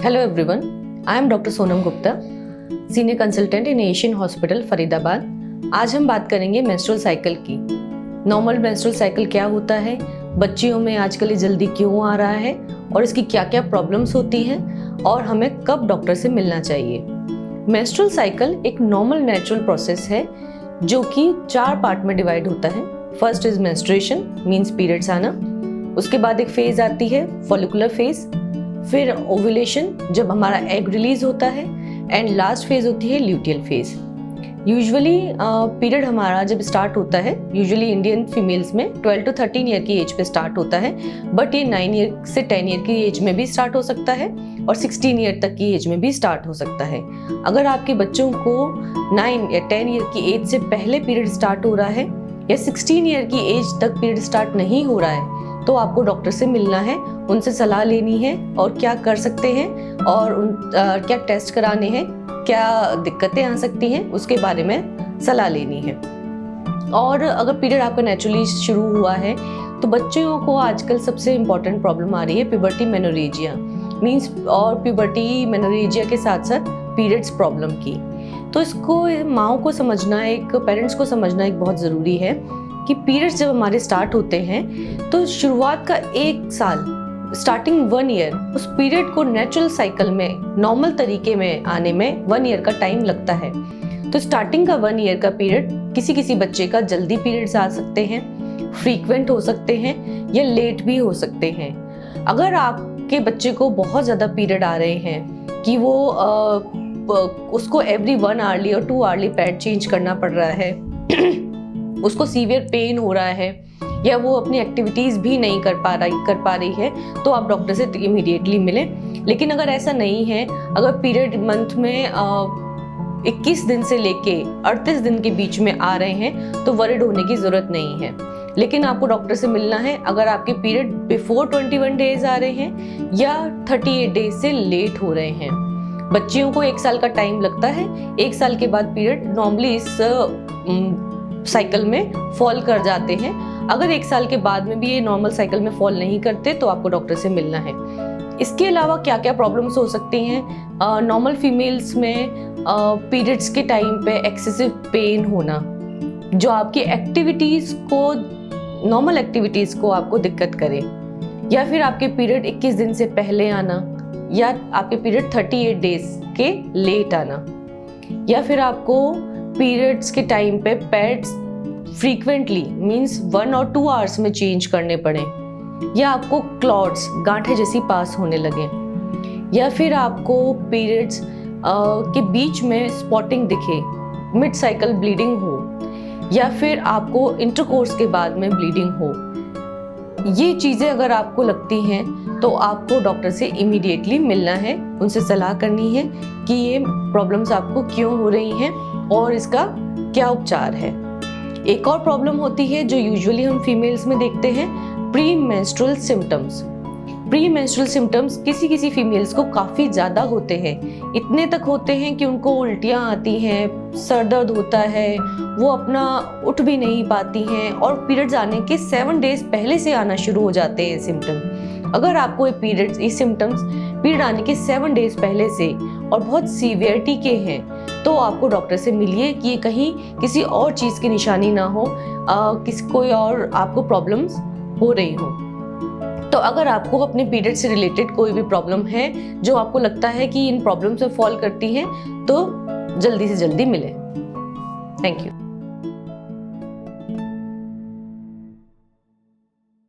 Hello everyone, I am Dr. Sonam Gupta, senior consultant in Asian hospital Faridabad. आज हम बात करेंगे मेंस्ट्रुअल साइकिल की। नॉर्मल मेंस्ट्रुअल साइकिल क्या होता है, बच्चियों में आजकल ये जल्दी क्यों आ रहा है और इसकी क्या क्या प्रॉब्लम्स होती हैं और हमें कब डॉक्टर से मिलना चाहिए। मेंस्ट्रुअल साइकिल एक नॉर्मल नेचुरल प्रोसेस है जो कि 4 पार्ट में डिवाइड होता है। First is menstruation, means periods आना। उसके बाद एक फेज आती है फॉलिकुलर फेज, फिर ओव्यूलेशन जब हमारा एग रिलीज होता है, एंड लास्ट फेज होती है ल्यूटियल फेज। यूजुअली पीरियड हमारा जब स्टार्ट होता है, यूजुअली इंडियन फीमेल्स में 12 to 13 ईयर की एज पे स्टार्ट होता है, बट ये 9 ईयर से 10 ईयर की एज में भी स्टार्ट हो सकता है और 16 ईयर तक की एज में भी स्टार्ट हो सकता है। अगर आपके बच्चों को 9 या 10 ईयर की एज से पहले पीरियड स्टार्ट हो रहा है या 16 ईयर की एज तक पीरियड स्टार्ट नहीं हो रहा है तो आपको डॉक्टर से मिलना है, उनसे सलाह लेनी है और क्या कर सकते हैं और क्या टेस्ट कराने हैं, क्या दिक्कतें आ सकती हैं उसके बारे में सलाह लेनी है। और अगर पीरियड आपका नेचुरली शुरू हुआ है तो बच्चों को आजकल सबसे इम्पॉर्टेंट प्रॉब्लम आ रही है प्यूबर्टी मेनोरेजिया मीन्स, और प्यूबर्टी मेनोरेजिया के साथ साथ पीरियड्स प्रॉब्लम की। तो इसको माँओं को समझना, एक पेरेंट्स को समझना एक बहुत ज़रूरी है कि पीरियड्स जब हमारे स्टार्ट होते हैं तो शुरुआत का 1 साल, स्टार्टिंग 1 ईयर, उस पीरियड को नेचुरल साइकिल में नॉर्मल तरीके में आने में 1 ईयर का टाइम लगता है। तो स्टार्टिंग का 1 ईयर का पीरियड किसी किसी बच्चे का जल्दी पीरियड्स आ सकते हैं, फ्रीक्वेंट हो सकते हैं या लेट भी हो सकते हैं। अगर आपके बच्चे को बहुत ज़्यादा पीरियड आ रहे हैं कि वो उसको एवरी 1 आवरली और 2 आवरली पैड चेंज करना पड़ रहा है, उसको सीवियर पेन हो रहा है या वो अपनी एक्टिविटीज़ भी नहीं कर पा रही है, तो आप डॉक्टर से इमीडिएटली मिलें। लेकिन अगर ऐसा नहीं है, अगर पीरियड मंथ में 21 दिन से लेके 38 दिन के बीच में आ रहे हैं तो वरिड होने की ज़रूरत नहीं है। लेकिन आपको डॉक्टर से मिलना है अगर आपके पीरियड बिफोर 21 डेज आ रहे हैं या 38 डेज से लेट हो रहे हैं। बच्चियों को 1 साल का टाइम लगता है, 1 साल के बाद पीरियड नॉर्मली इस साइकिल में फॉल कर जाते हैं। अगर 1 साल के बाद में भी ये नॉर्मल साइकिल में फॉल नहीं करते तो आपको डॉक्टर से मिलना है। इसके अलावा क्या क्या प्रॉब्लम्स हो सकती हैं, नॉर्मल फीमेल्स में पीरियड्स के टाइम पे एक्सेसिव पेन होना जो आपकी एक्टिविटीज़ को, नॉर्मल एक्टिविटीज़ को आपको दिक्कत करे, या फिर आपके पीरियड 21 दिन से पहले आना, या आपके पीरियड 38 डेज के लेट आना, या फिर आपको पीरियड्स के टाइम पे पैड्स फ्रीक्वेंटली मीन्स 1 और 2 आवर्स में चेंज करने पड़े, या आपको क्लॉट्स, गांठें जैसी पास होने लगे, या फिर आपको पीरियड्स के बीच में स्पॉटिंग दिखे, मिड साइकिल ब्लीडिंग हो, या फिर आपको इंटरकोर्स के बाद में ब्लीडिंग हो। ये चीज़ें अगर आपको लगती हैं तो आपको डॉक्टर से इमीडिएटली मिलना है, उनसे सलाह करनी है कि ये प्रॉब्लम्स आपको क्यों हो रही हैं और इसका क्या उपचार है। एक और प्रॉब्लम होती है जो यूजुअली हम फीमेल्स में देखते हैं, pre menstrual symptoms. Pre menstrual symptoms किसी फीमेल्स को काफ़ी ज़्यादा होते हैं, इतने तक होते हैं कि उनको उल्टियाँ आती हैं, सर दर्द होता है, वो अपना उठ भी नहीं पाती हैं और पीरियड्स आने के 7 डेज पहले से आना शुरू हो जाते हैं सिम्टम। अगर आपको ये सिम्टम्स पीरियड आने के 7 डेज पहले से और बहुत सीवियरिटी के हैं तो आपको डॉक्टर से मिलिए कि ये कहीं किसी और चीज़ की निशानी ना हो, कोई और आपको प्रॉब्लम्स हो रही हो। तो अगर आपको अपने पीरियड से रिलेटेड कोई भी प्रॉब्लम है जो आपको लगता है कि इन प्रॉब्लम्स में फॉल करती हैं तो जल्दी से जल्दी मिलें। Thank you.